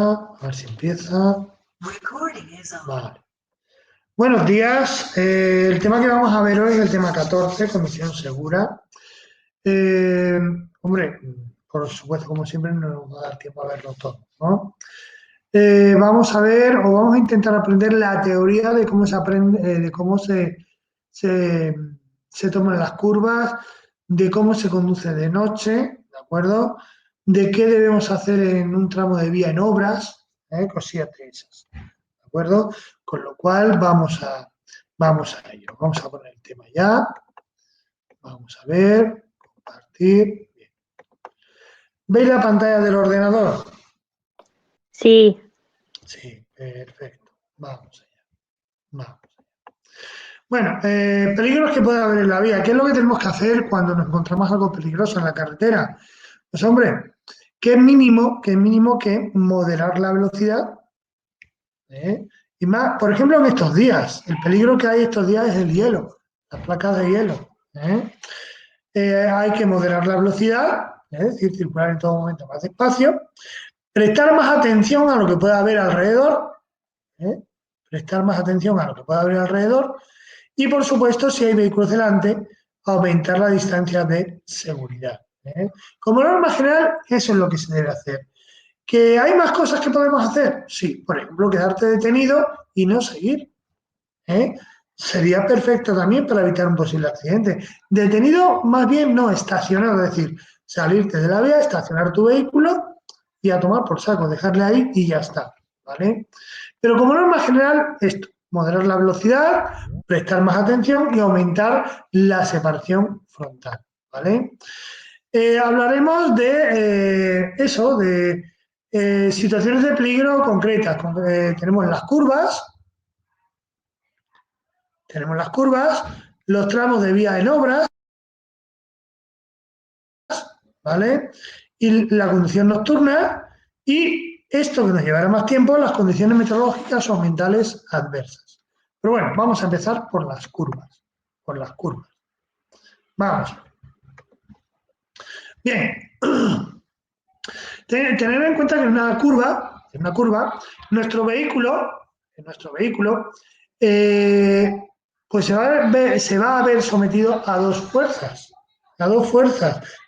A ver si empieza. Vale. Buenos días. El tema que vamos a ver hoy es el tema 14, conducción segura. Eh, Hombre, por supuesto, como siempre, no nos va a dar tiempo a verlo todo, ¿no? Vamos a ver o vamos a intentar aprender la teoría de cómo se aprende, de cómo se, se toman las curvas, de cómo se conduce de noche, ¿de acuerdo? De qué debemos hacer en un tramo de vía en obras, cosillas de esas, ¿de acuerdo? Con lo cual vamos a ello. Vamos a poner el tema ya. Vamos a ver, compartir. Bien. ¿Veis la pantalla del ordenador? Sí, Sí, perfecto. Vamos allá. Vamos. Bueno, peligros que puede haber en la vía. ¿Qué es lo que tenemos que hacer cuando nos encontramos algo peligroso en la carretera? Pues hombre, qué mínimo que moderar la velocidad, ¿eh? Y más, por ejemplo, en estos días, el peligro que hay estos días es el hielo, las placas de hielo, ¿eh? Hay que moderar la velocidad, es decir, circular en todo momento más despacio, prestar más atención a lo que pueda haber alrededor, ¿eh? Prestar más atención a lo que pueda haber alrededor y, por supuesto, si hay vehículos delante, aumentar la distancia de seguridad, ¿eh? Como norma general, eso es lo que se debe hacer. ¿Que hay más cosas que podemos hacer? Sí, por ejemplo, quedarte detenido y no seguir, ¿eh? Sería perfecto también para evitar un posible accidente. Detenido, más bien no, estacionado, es decir, salirte de la vía, estacionar tu vehículo y a tomar por saco, dejarle ahí y ya está, ¿vale? Pero como norma general, esto, moderar la velocidad, prestar más atención y aumentar la separación frontal, ¿vale? Hablaremos de eso, de situaciones de peligro concretas. Tenemos las curvas, los tramos de vía en obras, ¿vale? Y la conducción nocturna y esto que nos llevará más tiempo, las condiciones meteorológicas o ambientales adversas. Pero bueno, vamos a empezar por las curvas. Por las curvas. Vamos. Bien. Tener en cuenta que en una curva, nuestro vehículo, eh, pues se va a ver sometido a dos fuerzas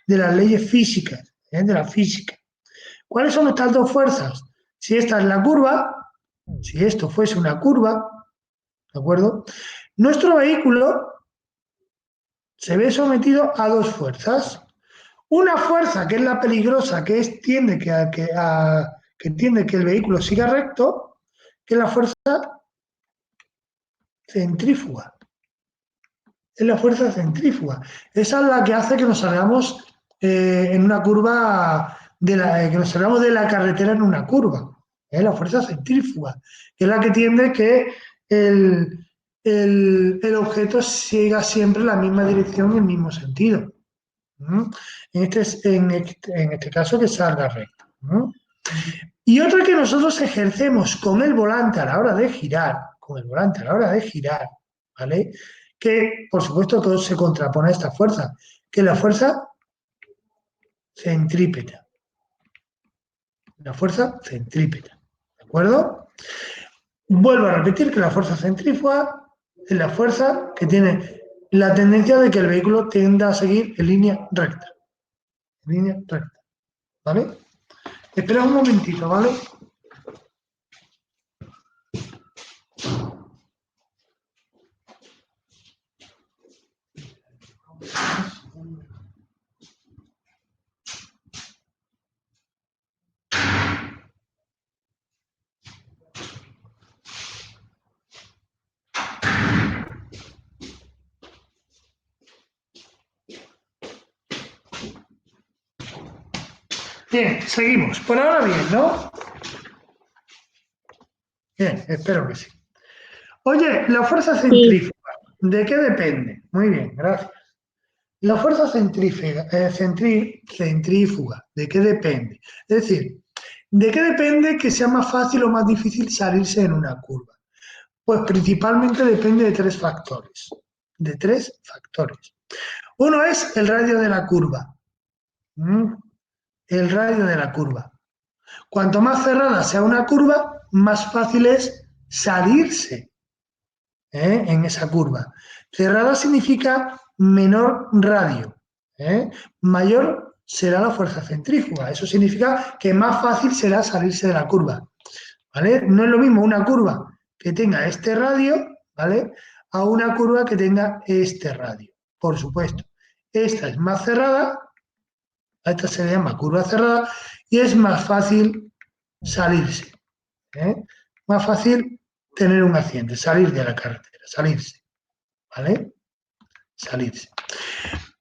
de las leyes físicas, de la física. ¿Cuáles son estas dos fuerzas? Si esta es la curva, si esto fuese una curva, ¿de acuerdo? Nuestro vehículo se ve sometido a dos fuerzas. Una fuerza que es la peligrosa, tiende que tiende que el vehículo siga recto, que es la fuerza centrífuga. Es la fuerza centrífuga. Esa es la que hace que nos salgamos en una curva, que nos salgamos de la carretera en una curva. La fuerza centrífuga, que es la que tiende que el, el objeto siga siempre la misma dirección y el mismo sentido. ¿Mm? En este caso que salga recto. ¿No? Y otra que nosotros ejercemos con el volante a la hora de girar, con el volante a la hora de girar, ¿vale? Que por supuesto todo se contrapone a esta fuerza, que es la fuerza centrípeta. La fuerza centrípeta. ¿De acuerdo? Vuelvo a repetir que la fuerza centrífuga es la fuerza que tiene la tendencia de que el vehículo tienda a seguir en línea recta. En línea recta. ¿Vale? Espera un momentito, ¿vale? Bien, seguimos. Por ahora bien, ¿no? Bien, espero que sí. Oye, la fuerza sí. centrífuga, ¿de qué depende? Muy bien, gracias. La fuerza centrífuga, ¿de qué depende? Es decir, ¿de qué depende que sea más fácil o más difícil salirse en una curva? Pues principalmente depende de tres factores. De tres factores. Uno es el radio de la curva. ¿Mm? El radio de la curva. Cuanto más cerrada sea una curva, más fácil es salirse, en esa curva. Cerrada significa menor radio, ¿eh? Mayor será la fuerza centrífuga. Eso significa que más fácil será salirse de la curva, ¿vale? No es lo mismo una curva que tenga este radio, ¿vale? A una curva que tenga este radio, por supuesto. Esta es más cerrada, a esta se le llama curva cerrada, y es más fácil salirse, ¿eh? Más fácil tener un accidente, salir de la carretera, salirse, ¿vale? Salirse.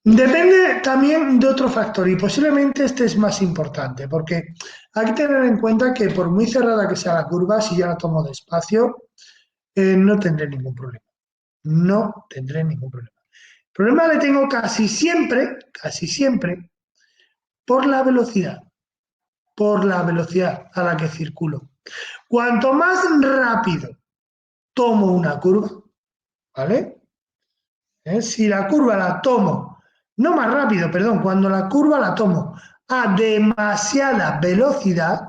Depende también de otro factor y posiblemente este es más importante porque hay que tener en cuenta que por muy cerrada que sea la curva, si yo la tomo despacio, no tendré ningún problema. No tendré ningún problema. El problema le tengo casi siempre, por la velocidad a la que circulo. Cuanto más rápido tomo una curva, ¿vale? Si la curva la tomo, no más rápido, perdón, cuando la curva la tomo a demasiada velocidad,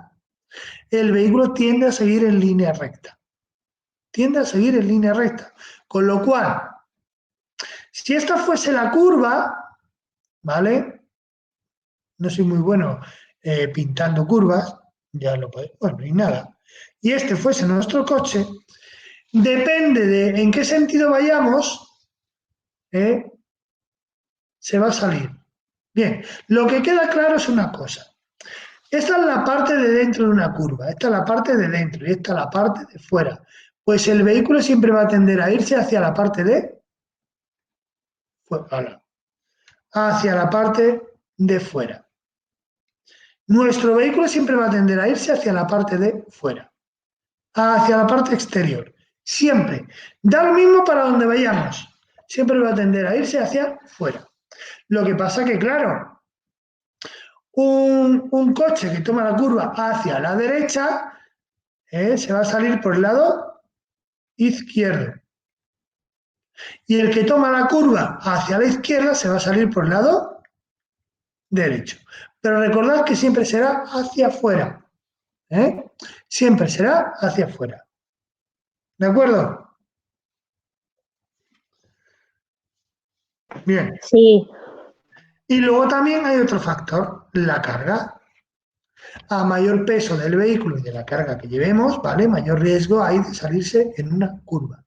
el vehículo tiende a seguir en línea recta. Tiende a seguir en línea recta. Con lo cual, si esta fuese la curva, ¿vale? No soy muy bueno pintando curvas, ya lo podéis, bueno, y nada. Y este fuese nuestro coche, depende de en qué sentido vayamos, ¿eh? Se va a salir. Bien, lo que queda claro es una cosa. Esta es la parte de dentro de una curva, esta es la parte de dentro y esta es la parte de fuera. Pues el vehículo siempre va a tender a irse hacia la parte de fuera, hacia la parte de fuera. Nuestro vehículo siempre va a tender a irse hacia la parte de fuera, hacia la parte exterior. Siempre. Da lo mismo para donde vayamos. Siempre va a tender a irse hacia fuera. Lo que pasa que, claro, un coche que toma la curva hacia la derecha, se va a salir por el lado izquierdo. Y el que toma la curva hacia la izquierda se va a salir por el lado derecho. Pero recordad que siempre será hacia afuera. Siempre será hacia afuera. ¿De acuerdo? Bien. Sí, Y luego también hay otro factor, la carga. A mayor peso del vehículo y de la carga que llevemos, ¿vale? Mayor riesgo hay de salirse en una curva.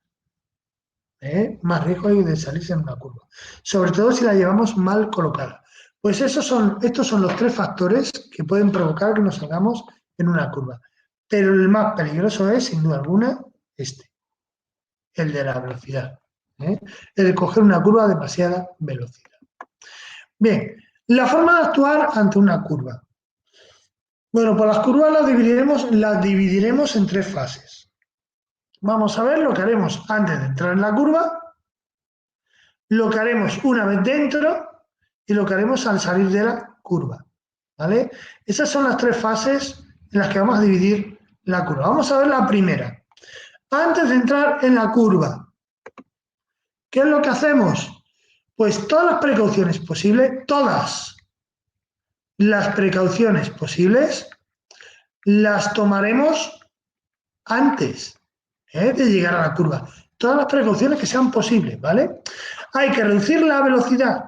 Más riesgo hay de salirse en una curva. Sobre todo si la llevamos mal colocada. Pues estos son los tres factores que pueden provocar que nos salgamos en una curva. Pero el más peligroso es, sin duda alguna, el de la velocidad. El de coger una curva a demasiada velocidad. Bien, la forma de actuar ante una curva. Bueno, pues las curvas las dividiremos en tres fases. Vamos a ver lo que haremos antes de entrar en la curva, lo que haremos una vez dentro y lo que haremos al salir de la curva. ¿Vale? Esas son las tres fases en las que vamos a dividir la curva. Vamos a ver la primera. Antes de entrar en la curva, ¿qué es lo que hacemos? Pues todas las precauciones posibles, todas las precauciones posibles, las tomaremos antes de llegar a la curva. Todas las precauciones que sean posibles, ¿vale? Hay que reducir la velocidad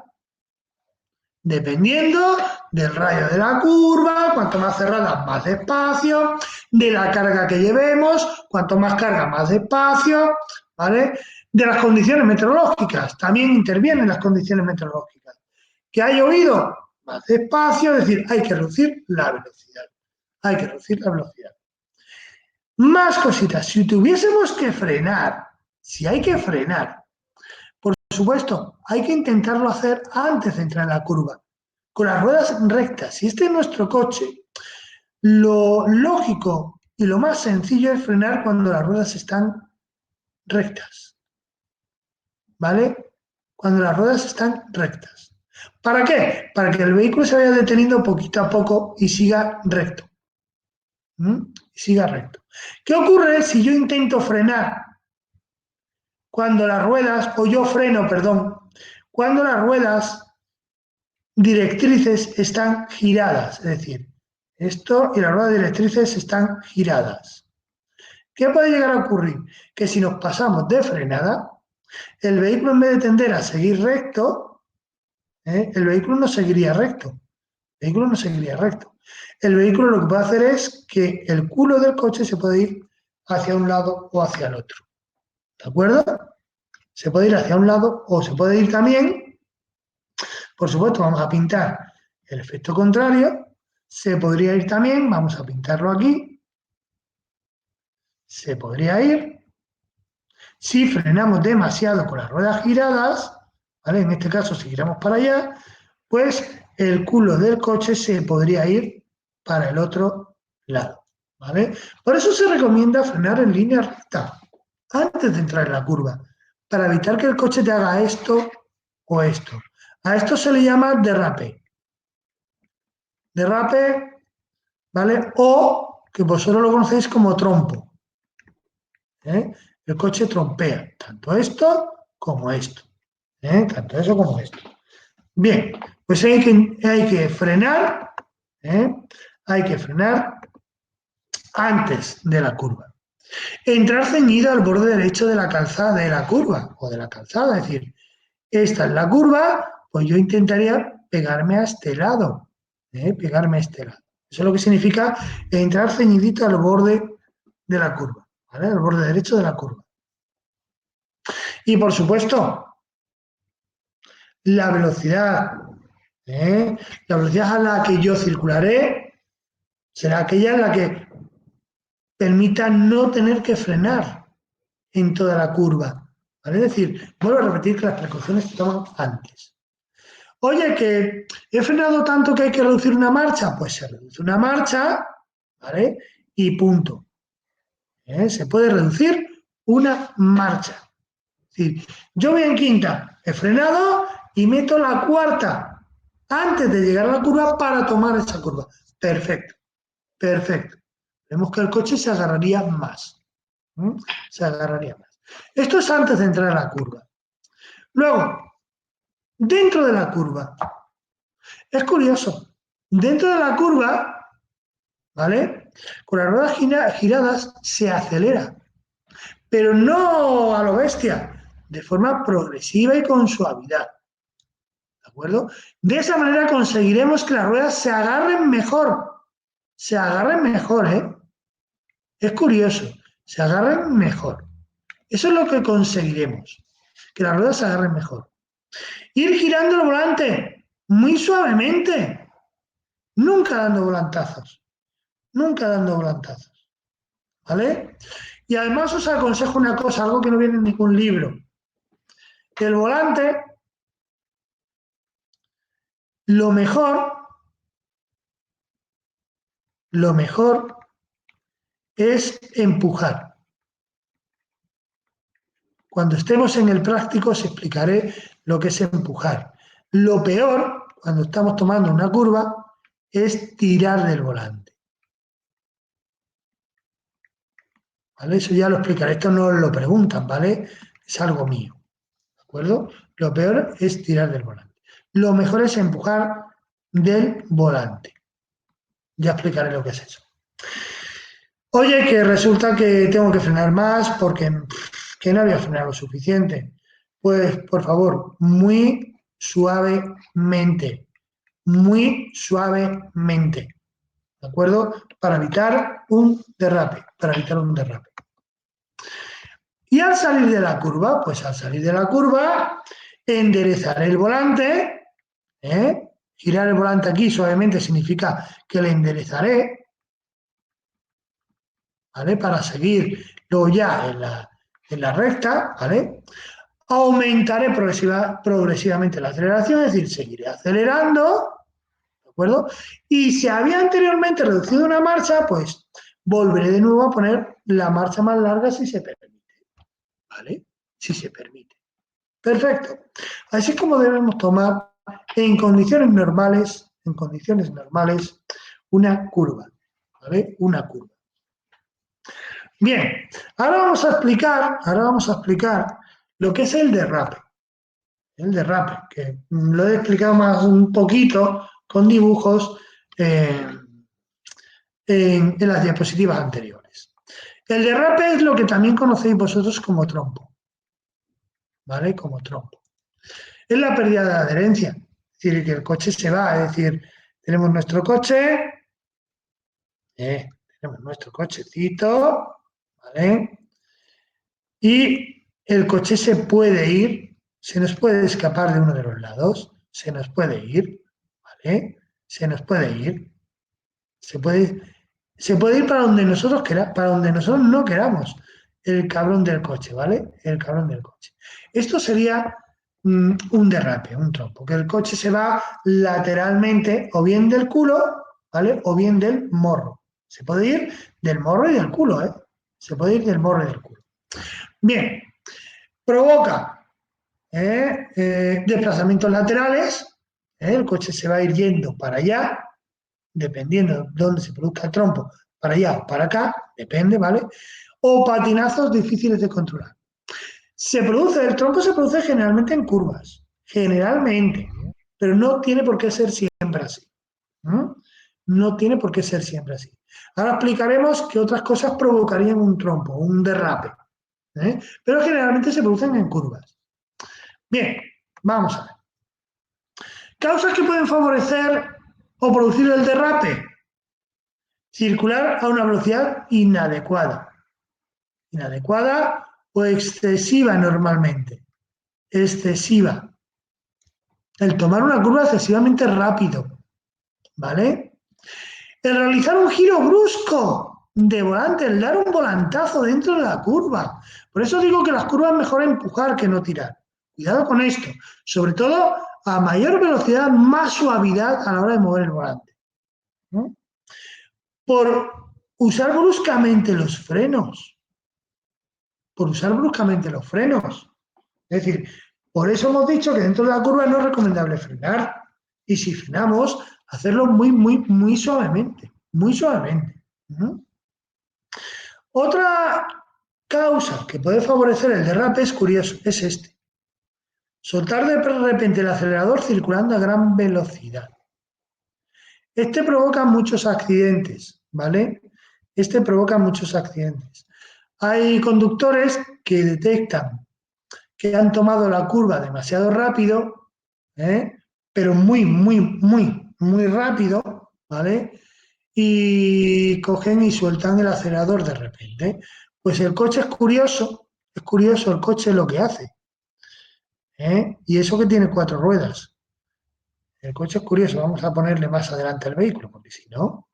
dependiendo del radio de la curva, cuanto más cerrada, más despacio, de la carga que llevemos, cuanto más carga, más despacio, ¿vale? De las condiciones meteorológicas, también intervienen las condiciones meteorológicas. ¿Que ha llovido? Más despacio, es decir, hay que reducir la velocidad. Hay que reducir la velocidad. Más cositas, si tuviésemos que frenar, si hay que frenar, por supuesto, hay que intentarlo hacer antes de entrar en la curva, con las ruedas rectas. Si este es nuestro coche, lo lógico y lo más sencillo es frenar cuando las ruedas están rectas, ¿vale? Cuando las ruedas están rectas. ¿Para qué? Para que el vehículo se vaya deteniendo poquito a poco y siga recto. Siga recto. ¿Qué ocurre si yo intento frenar cuando las ruedas, o yo freno, perdón, cuando las ruedas directrices están giradas, es decir, Esto y las ruedas directrices están giradas. ¿Qué puede llegar a ocurrir? Que si nos pasamos de frenada, el vehículo en vez de tender a seguir recto, el vehículo no seguiría recto. El vehículo no seguiría recto. El vehículo lo que puede hacer es que el culo del coche se puede ir hacia un lado o hacia el otro. ¿De acuerdo? Se puede ir hacia un lado o se puede ir también, por supuesto, vamos a pintar el efecto contrario, se podría ir también, vamos a pintarlo aquí, se podría ir, si frenamos demasiado con las ruedas giradas, ¿vale? En este caso, si giramos para allá, pues el culo del coche se podría ir para el otro lado, ¿vale? Por eso se recomienda frenar en línea recta antes de entrar en la curva, para evitar que el coche te haga esto o esto. A esto se le llama derrape. Derrape, ¿vale? O que vosotros lo conocéis como trompo. ¿Eh? El coche trompea, tanto esto como esto. Tanto eso como esto. Bien, pues hay que frenar, ¿eh? Hay que frenar antes de la curva. Entrar ceñido al borde derecho de la calzada de la curva, o de la calzada, es decir, esta es la curva, pues yo intentaría pegarme a este lado, pegarme a este lado. Eso es lo que significa entrar ceñidito al borde de la curva, ¿vale? Al borde derecho de la curva. Y por supuesto, la velocidad, ¿eh? La velocidad a la que yo circularé será aquella en la que permita no tener que frenar en toda la curva, ¿vale? Es decir, vuelvo a repetir que las precauciones se toman antes. Oye, que he frenado tanto que hay que reducir una marcha, pues se reduce una marcha, ¿vale? Y punto. Se puede reducir una marcha. Es decir, yo voy en quinta, he frenado y meto la cuarta antes de llegar a la curva para tomar esa curva. Perfecto, perfecto. Vemos que el coche se agarraría más. Se agarraría más. Esto es antes de entrar a la curva. Luego, dentro de la curva, es curioso, dentro de la curva, ¿vale? Con las ruedas giradas se acelera, pero no a lo bestia, de forma progresiva y con suavidad, ¿de acuerdo? De esa manera conseguiremos que las ruedas se agarren mejor, ¿eh? Es curioso, se agarren mejor. Eso es lo que conseguiremos, que las ruedas se agarren mejor. Ir girando el volante muy suavemente, nunca dando volantazos. Nunca dando volantazos, ¿vale? Y además os aconsejo una cosa, algo que no viene en ningún libro. Que el volante, lo mejor es empujar. Cuando estemos en el práctico os explicaré lo que es empujar. Lo peor, cuando estamos tomando una curva, es tirar del volante. ¿Vale? Eso ya lo explicaré. Esto no os lo preguntan, ¿vale? Es algo mío. ¿De acuerdo? Lo peor es tirar del volante. Lo mejor es empujar del volante. Ya explicaré lo que es eso. Oye, que resulta que tengo que frenar más porque que no había frenado lo suficiente. Pues, por favor, muy suavemente. Muy suavemente. ¿De acuerdo? Para evitar un derrape. Para evitar un derrape. Y al salir de la curva, pues al salir de la curva, enderezaré el volante, girar el volante aquí suavemente significa que le enderezaré, ¿vale? Para seguir luego ya en la recta, ¿vale? Aumentaré progresivamente la aceleración, es decir, seguiré acelerando, ¿de acuerdo? Y si había anteriormente reducido una marcha, pues volveré de nuevo a poner la marcha más larga si se permite, ¿vale? Si se permite. Perfecto. Así es como debemos tomar en condiciones normales, una curva, ¿vale? Una curva. Bien, ahora vamos a explicar lo que es el derrape. El derrape, que lo he explicado más un poquito con dibujos en las diapositivas anteriores. El derrape es lo que también conocéis vosotros como trompo, ¿vale? Como trompo. Es la pérdida de adherencia, es decir, que el coche se va, es decir, tenemos nuestro coche, tenemos nuestro cochecito, ¿vale? Y el coche se puede ir, se nos puede escapar de uno de los lados, se nos puede ir, ¿vale? Se nos puede ir, se puede, se puede ir para donde nosotros para donde nosotros no queramos, el cabrón del coche, ¿vale? El cabrón del coche. Esto sería un derrape, un trompo, que el coche se va lateralmente o bien del culo, ¿vale? O bien del morro. Se puede ir del morro y del culo, ¿eh? Se puede ir del morro y del culo. Bien, provoca desplazamientos laterales, el coche se va a ir yendo para allá, dependiendo de dónde se produzca el trompo, para allá o para acá, depende, ¿vale? O patinazos difíciles de controlar. El trompo se produce generalmente en curvas, generalmente, pero no tiene por qué ser siempre así. ¿No? No tiene por qué ser siempre así. Ahora explicaremos qué otras cosas provocarían un trompo, un derrape, pero generalmente se producen en curvas. Bien, vamos a ver. Causas que pueden favorecer o producir el derrape. Circular a una velocidad inadecuada. Inadecuada o excesiva normalmente. Excesiva. El tomar una curva excesivamente rápido. ¿Vale? El realizar un giro brusco de volante, el dar un volantazo dentro de la curva. Por eso digo que las curvas es mejor empujar que no tirar. Cuidado con esto. Sobre todo a mayor velocidad, más suavidad a la hora de mover el volante. ¿No? Por usar bruscamente los frenos. Por usar bruscamente los frenos. Es decir, por eso hemos dicho que dentro de la curva no es recomendable frenar. Y si frenamos, hacerlo muy, muy, muy suavemente. Muy suavemente. ¿No? Otra causa que puede favorecer el derrape es curioso, es este. Soltar de repente el acelerador circulando a gran velocidad. Este provoca muchos accidentes, ¿vale? Este provoca muchos accidentes. Hay conductores que detectan que han tomado la curva demasiado rápido, pero muy, muy, muy, muy rápido, ¿vale? Y cogen y sueltan el acelerador de repente. Pues el coche es curioso el coche lo que hace. Y eso que tiene cuatro ruedas. El coche es curioso, vamos a ponerle más adelante el vehículo, porque si no,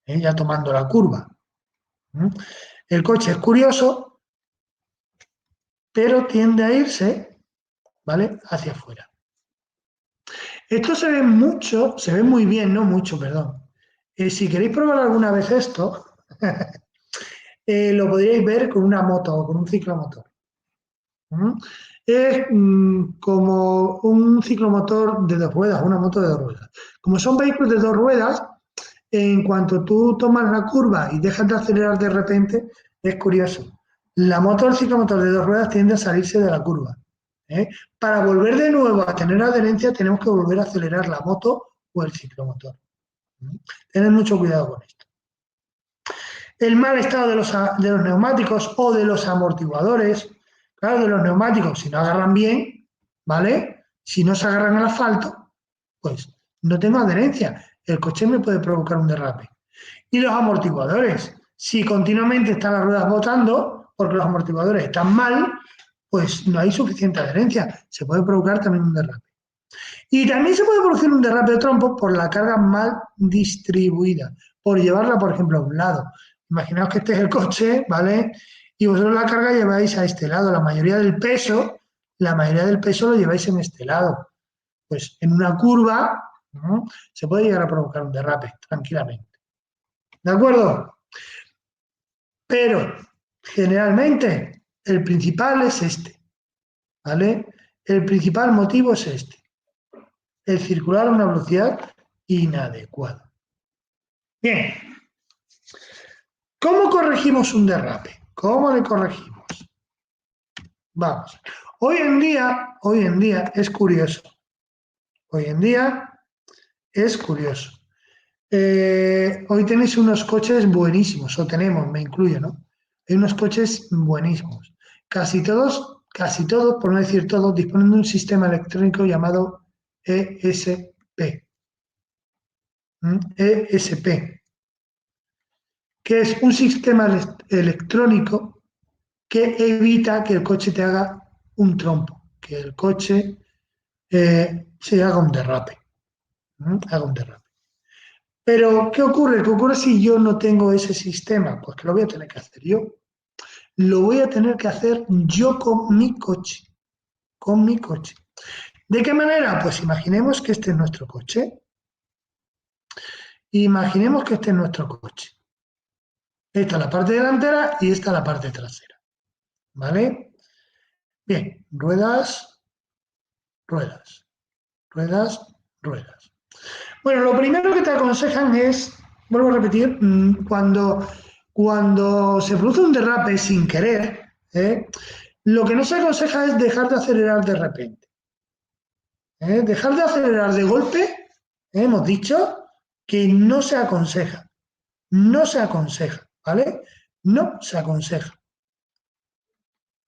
ya tomando la curva. El coche es curioso, pero tiende a irse, ¿vale? Hacia afuera. Esto se ve mucho, se ve muy bien, no mucho, perdón. Si queréis probar alguna vez esto, lo podríais ver con una moto o con un ciclomotor. Es como un ciclomotor de dos ruedas, una moto de dos ruedas. Como son vehículos de dos ruedas, en cuanto tú tomas la curva y dejas de acelerar de repente, es curioso. La moto o el ciclomotor de dos ruedas tiende a salirse de la curva. ¿eh? Para volver de nuevo a tener adherencia, tenemos que volver a acelerar la moto o el ciclomotor. Tened mucho cuidado con esto. El mal estado de los neumáticos o de los amortiguadores. Claro, de los neumáticos, si no agarran bien, ¿vale? Si no se agarran al asfalto, pues no tengo adherencia. El coche me puede provocar un derrape. Y los amortiguadores, si continuamente están las ruedas botando, porque los amortiguadores están mal, pues no hay suficiente adherencia. Se puede provocar también un derrape. Y también se puede producir un derrape de trompo por la carga mal distribuida, por llevarla, por ejemplo, a un lado. Imaginaos que este es el coche, ¿vale? Y vosotros la carga lleváis a este lado. La mayoría del peso lo lleváis en este lado. Pues en una curva, ¿no? Se puede llegar a provocar un derrape tranquilamente. ¿De acuerdo? Pero generalmente el principal es este, ¿vale? El principal motivo es este, el circular a una velocidad inadecuada. Bien, ¿cómo corregimos un derrape? ¿Cómo le corregimos? Vamos, hoy en día es curioso. Hoy en día es curioso. Hoy tenéis unos coches buenísimos, o tenemos, me incluyo, ¿no? Hay unos coches buenísimos. Casi todos, por no decir todos, disponen de un sistema electrónico llamado ESP. ESP, que es un sistema electrónico que evita que el coche te haga un trompo, que el coche se haga un derrape. Haga un derrape. Pero, ¿qué ocurre? ¿Qué ocurre si yo no tengo ese sistema? Pues que lo voy a tener que hacer yo. Lo voy a tener que hacer yo con mi coche. Con mi coche. ¿De qué manera? Pues imaginemos que este es nuestro coche. Imaginemos que este es nuestro coche. Esta es la parte delantera y esta es la parte trasera. ¿Vale? Bien, ruedas, ruedas, ruedas, ruedas. Bueno, lo primero que te aconsejan es, vuelvo a repetir, cuando se produce un derrape sin querer, lo que no se aconseja es dejar de acelerar de repente. Dejar de acelerar de golpe, hemos dicho que no se aconseja. No se aconseja, ¿vale? No se aconseja.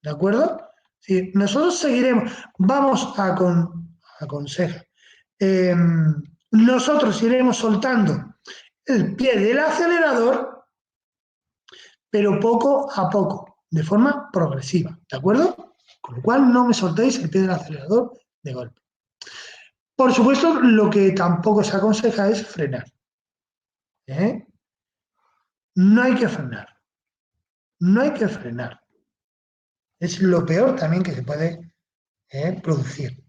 ¿De acuerdo? Si nosotros seguiremos, vamos a aconsejar. Nosotros iremos soltando el pie del acelerador, pero poco a poco, de forma progresiva, ¿de acuerdo? Con lo cual no me soltéis el pie del acelerador de golpe. Por supuesto, lo que tampoco se aconseja es frenar. No hay que frenar. No hay que frenar. Es lo peor también que se puede producir.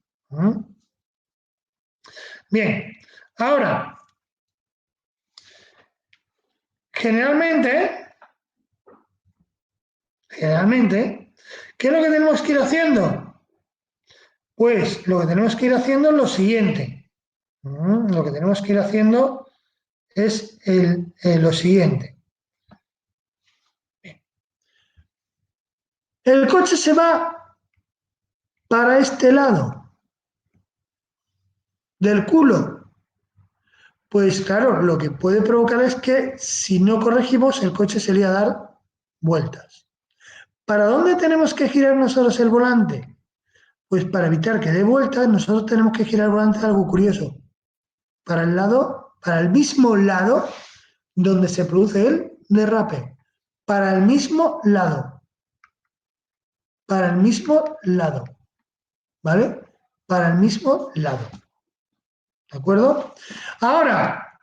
Bien, ahora, generalmente, ¿qué es lo que tenemos que ir haciendo? Pues lo que tenemos que ir haciendo es lo siguiente. Lo que tenemos que ir haciendo es lo siguiente. El coche se va para este lado del culo. Pues claro, lo que puede provocar es que si no corregimos, el coche se le va a dar vueltas. ¿Para dónde tenemos que girar nosotros el volante? Pues para evitar que dé vueltas, nosotros tenemos que girar el volante algo curioso. Para el mismo lado donde se produce el derrape. Para el mismo lado. Para el mismo lado. ¿Vale? Para el mismo lado. ¿De acuerdo? Ahora,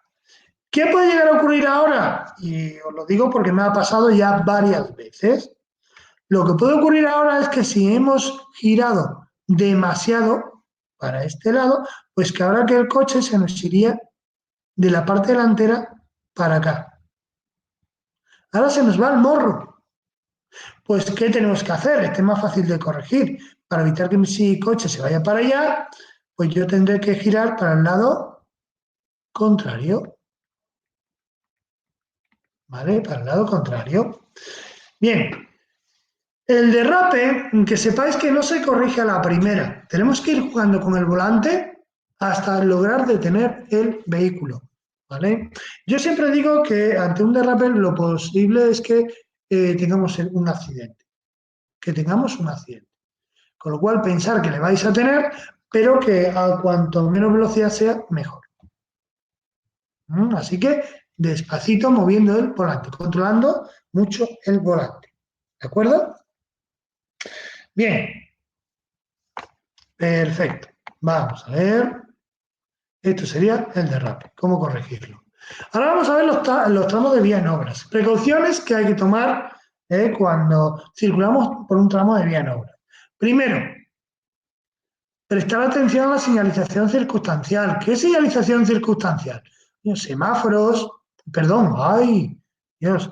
¿qué puede llegar a ocurrir ahora? Y os lo digo porque me ha pasado ya varias veces. Lo que puede ocurrir ahora es que si hemos girado demasiado para este lado, pues que ahora que el coche se nos iría de la parte delantera para acá. Ahora se nos va el morro. Pues, ¿qué tenemos que hacer? Este es más fácil de corregir. Para evitar que mi coche se vaya para allá, pues yo tendré que girar para el lado contrario. ¿Vale? Para el lado contrario. Bien. El derrape, que sepáis que no se corrige a la primera. Tenemos que ir jugando con el volante hasta lograr detener el vehículo. ¿Vale? Yo siempre digo que ante un derrape lo posible es que tengamos un accidente. Que tengamos un accidente. Con lo cual pensar que le vais a tener, pero que a cuanto menos velocidad sea, mejor. Así que despacito moviendo el volante, controlando mucho el volante. ¿De acuerdo? Bien. Perfecto. Vamos a ver. Esto sería el derrape. ¿Cómo corregirlo? Ahora vamos a ver los tramos de vía en obras. Precauciones que hay que tomar cuando circulamos por un tramo de vía en obras. Primero, prestar atención a la señalización circunstancial. ¿Qué señalización circunstancial? Los semáforos, perdón, ay, Dios, ¿a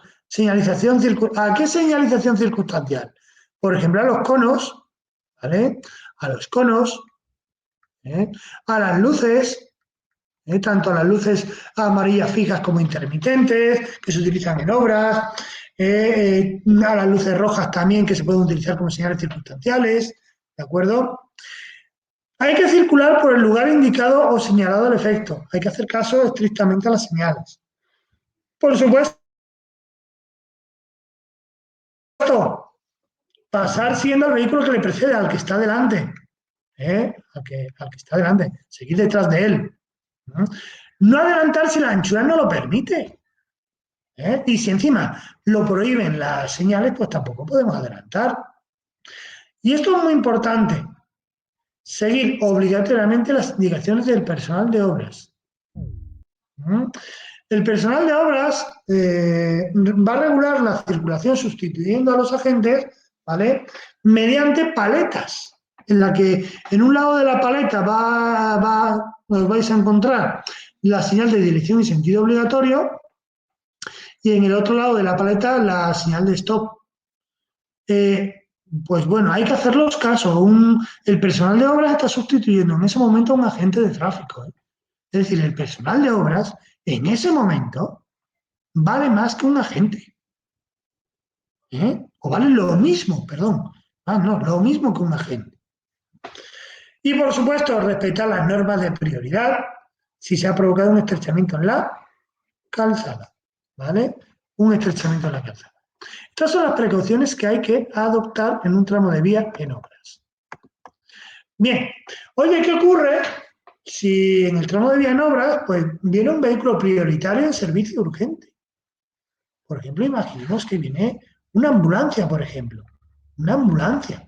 qué señalización circunstancial? Por ejemplo, a los conos, ¿vale? A los conos, a las luces, tanto a las luces amarillas fijas como intermitentes, que se utilizan en obras, a las luces rojas también, que se pueden utilizar como señales circunstanciales, ¿de acuerdo? Hay que circular por el lugar indicado o señalado del efecto. Hay que hacer caso estrictamente a las señales. Por supuesto, pasar siguiendo al vehículo que le precede, al que está delante. Al que está delante. Seguir detrás de él. ¿No? No adelantar si la anchura no lo permite. Y si encima lo prohíben las señales, pues tampoco podemos adelantar. Y esto es muy importante. Seguir obligatoriamente las indicaciones del personal de obras. El personal de obras va a regular la circulación sustituyendo a los agentes, ¿vale? Mediante paletas, en la que en un lado de la paleta os vais a encontrar la señal de dirección y sentido obligatorio y en el otro lado de la paleta la señal de stop. Eh, pues bueno, hay que hacerlos caso. El personal de obras está sustituyendo en ese momento a un agente de tráfico. Es decir, el personal de obras en ese momento vale más que un agente. O vale lo mismo, perdón. No, lo mismo que un agente. Y por supuesto, respetar las normas de prioridad si se ha provocado un estrechamiento en la calzada. ¿Vale? Un estrechamiento en la calzada. Estas son las precauciones que hay que adoptar en un tramo de vía en obras. Bien, oye, ¿qué ocurre si en el tramo de vía en obras pues viene un vehículo prioritario en servicio urgente? Por ejemplo, imaginemos que viene una ambulancia, por ejemplo. Una ambulancia.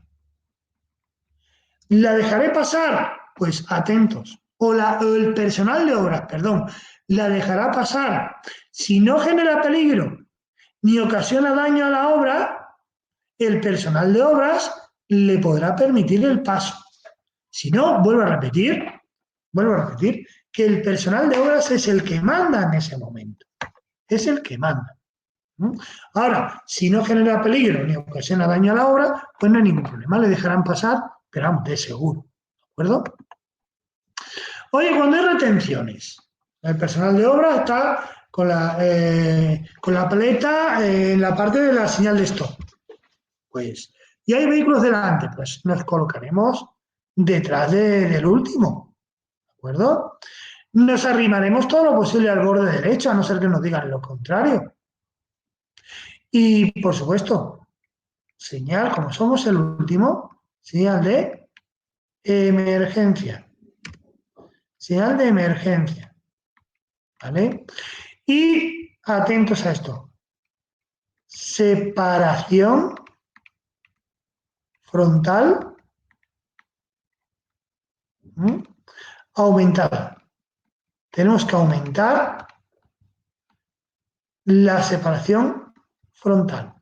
¿La dejaré pasar? Pues atentos. O el personal de obras, perdón, la dejará pasar. Si no genera peligro ni ocasiona daño a la obra, el personal de obras le podrá permitir el paso. Si no, vuelvo a repetir, que el personal de obras es el que manda en ese momento. Es el que manda. Ahora, si no genera peligro ni ocasiona daño a la obra, pues no hay ningún problema, le dejarán pasar, pero vamos, de seguro. ¿De acuerdo? Oye, cuando hay retenciones, el personal de obra está con la paleta en la parte de la señal de stop. Pues, y hay vehículos delante, pues nos colocaremos detrás del último. ¿De acuerdo? Nos arrimaremos todo lo posible al borde derecho, a no ser que nos digan lo contrario. Y, por supuesto, señal, como somos el último, señal de emergencia. Señal de emergencia. ¿Vale? Y atentos a esto. Separación frontal aumentada. Tenemos que aumentar la separación frontal.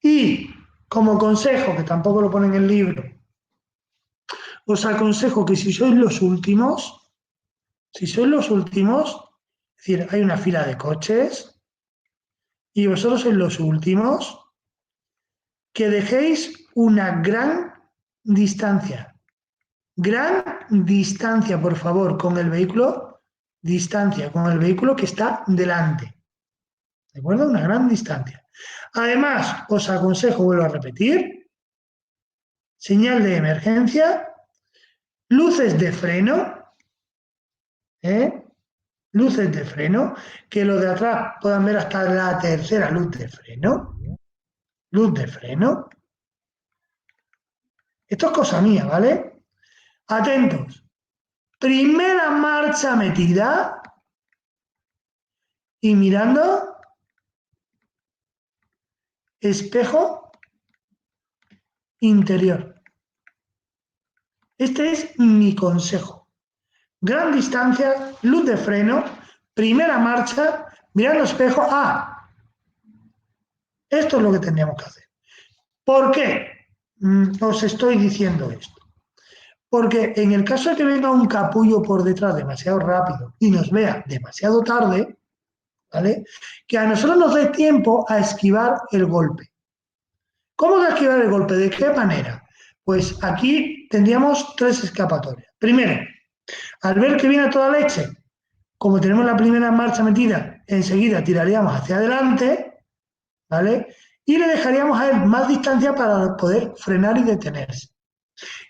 Y como consejo, que tampoco lo pone en el libro, os aconsejo que si sois los últimos, es decir, hay una fila de coches y vosotros sois los últimos, que dejéis una gran distancia, por favor, con el vehículo que está delante. ¿De acuerdo? Una gran distancia. Además, os aconsejo, vuelvo a repetir, señal de emergencia, luces de freno, luces de freno, que los de atrás puedan ver hasta la tercera luz de freno. Luz de freno. Esto es cosa mía, ¿vale? Atentos. Primera marcha metida y mirando espejo interior. Este es mi consejo. Gran distancia, luz de freno, primera marcha, mirando espejo. Esto es lo que tendríamos que hacer. ¿Por qué os estoy diciendo esto? Porque en el caso de que venga un capullo por detrás demasiado rápido y nos vea demasiado tarde, ¿vale? Que a nosotros nos dé tiempo a esquivar el golpe. ¿Cómo de esquivar el golpe? ¿De qué manera? Pues aquí tendríamos tres escapatorias. Primero, al ver que viene a toda leche, como tenemos la primera marcha metida, enseguida tiraríamos hacia adelante, ¿vale? Y le dejaríamos a él más distancia para poder frenar y detenerse.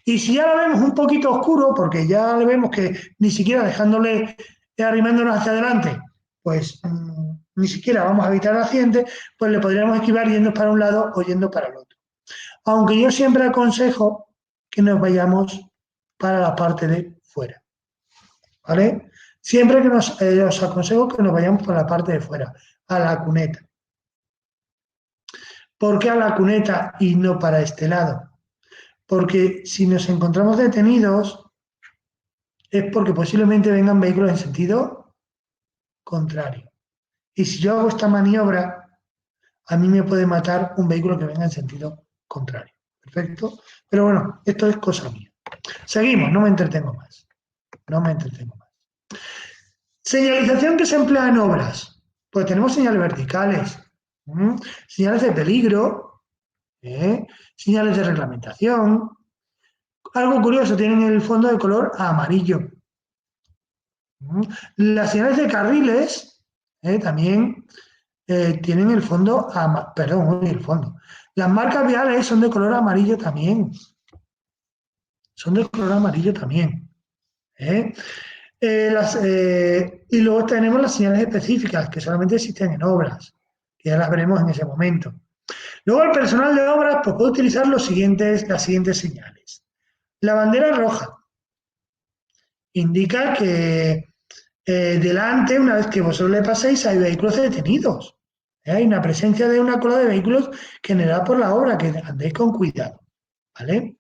Y si ya lo vemos un poquito oscuro, porque ya le vemos que ni siquiera dejándole, arrimándonos hacia adelante, pues ni siquiera vamos a evitar el accidente, pues le podríamos esquivar yendo para un lado o yendo para el otro. Aunque yo siempre aconsejo que nos vayamos para la parte de fuera, ¿vale? Siempre que os aconsejo que nos vayamos para la parte de fuera, a la cuneta. ¿Por qué a la cuneta y no para este lado? Porque si nos encontramos detenidos es porque posiblemente vengan vehículos en sentido contrario. Y si yo hago esta maniobra, a mí me puede matar un vehículo que venga en sentido contrario. ¿Perfecto? Pero bueno, esto es cosa mía. Seguimos, no me entretengo más. No me entretengo más. Señalización que se emplea en obras. Pues tenemos señales verticales, señales de peligro, señales de reglamentación. Algo curioso, tienen el fondo de color amarillo. Las señales de carriles también tienen el fondo, perdón, el fondo. Las marcas viales son de color amarillo también. Son de color amarillo también. ¿eh? Y luego tenemos las señales específicas que solamente existen en obras, que ya las veremos en ese momento. Luego el personal de obras pues, puede utilizar las siguientes señales. La bandera roja indica que delante, una vez que vosotros le paséis, hay vehículos detenidos. Hay una presencia de una cola de vehículos generada por la obra, que andéis con cuidado. ¿Vale?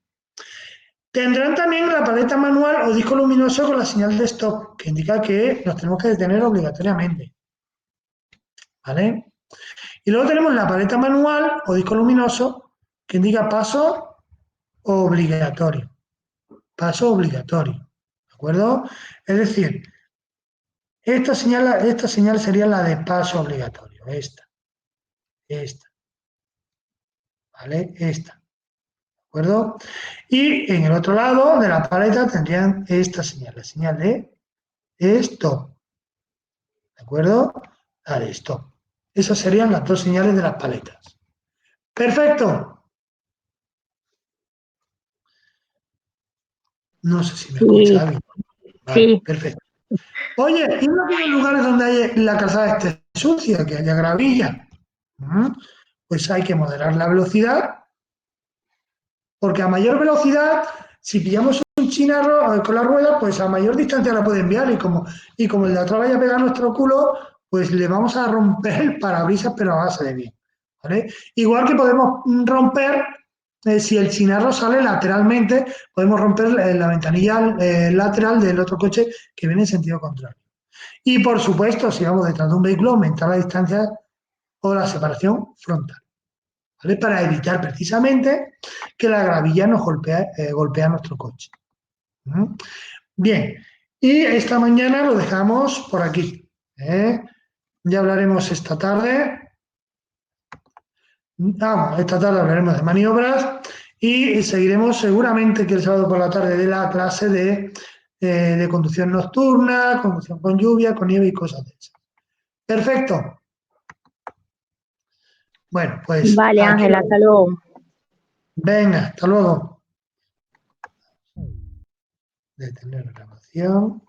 Tendrán también la paleta manual o disco luminoso con la señal de stop, que indica que nos tenemos que detener obligatoriamente. ¿Vale? Y luego tenemos la paleta manual o disco luminoso, que indica paso obligatorio. Paso obligatorio. ¿De acuerdo? Es decir, esta señal sería la de paso obligatorio. Esta. ¿Vale? Esta. ¿De acuerdo? Y en el otro lado de la paleta tendrían esta señal, la señal de stop. ¿De acuerdo? La de stop. Esas serían las dos señales de las paletas. Perfecto. No sé si me escucha Sí, bien. Vale, sí, perfecto. Oye, ¿y no hay lugares donde la calzada esté sucia, que haya gravilla? Pues hay que moderar la velocidad, porque a mayor velocidad, si pillamos un chinarro con la rueda, pues a mayor distancia la puede enviar y como el de atrás vaya a pegar nuestro culo, pues le vamos a romper el parabrisas, pero a base de bien. ¿Vale? Igual que podemos romper, si el chinarro sale lateralmente, podemos romper la ventanilla lateral del otro coche que viene en sentido contrario. Y por supuesto, si vamos detrás de un vehículo, aumentar la distancia o la separación frontal. ¿Vale? Para evitar precisamente que la gravilla nos golpea nuestro coche. Bien, y esta mañana lo dejamos por aquí. Ya hablaremos esta tarde. Esta tarde hablaremos de maniobras y seguiremos seguramente que el sábado por la tarde de la clase de conducción nocturna, conducción con lluvia, con nieve y cosas de esas. Perfecto. Bueno, pues vale, aquí lo Ángela, hasta luego. venga, hasta luego. Detener grabación.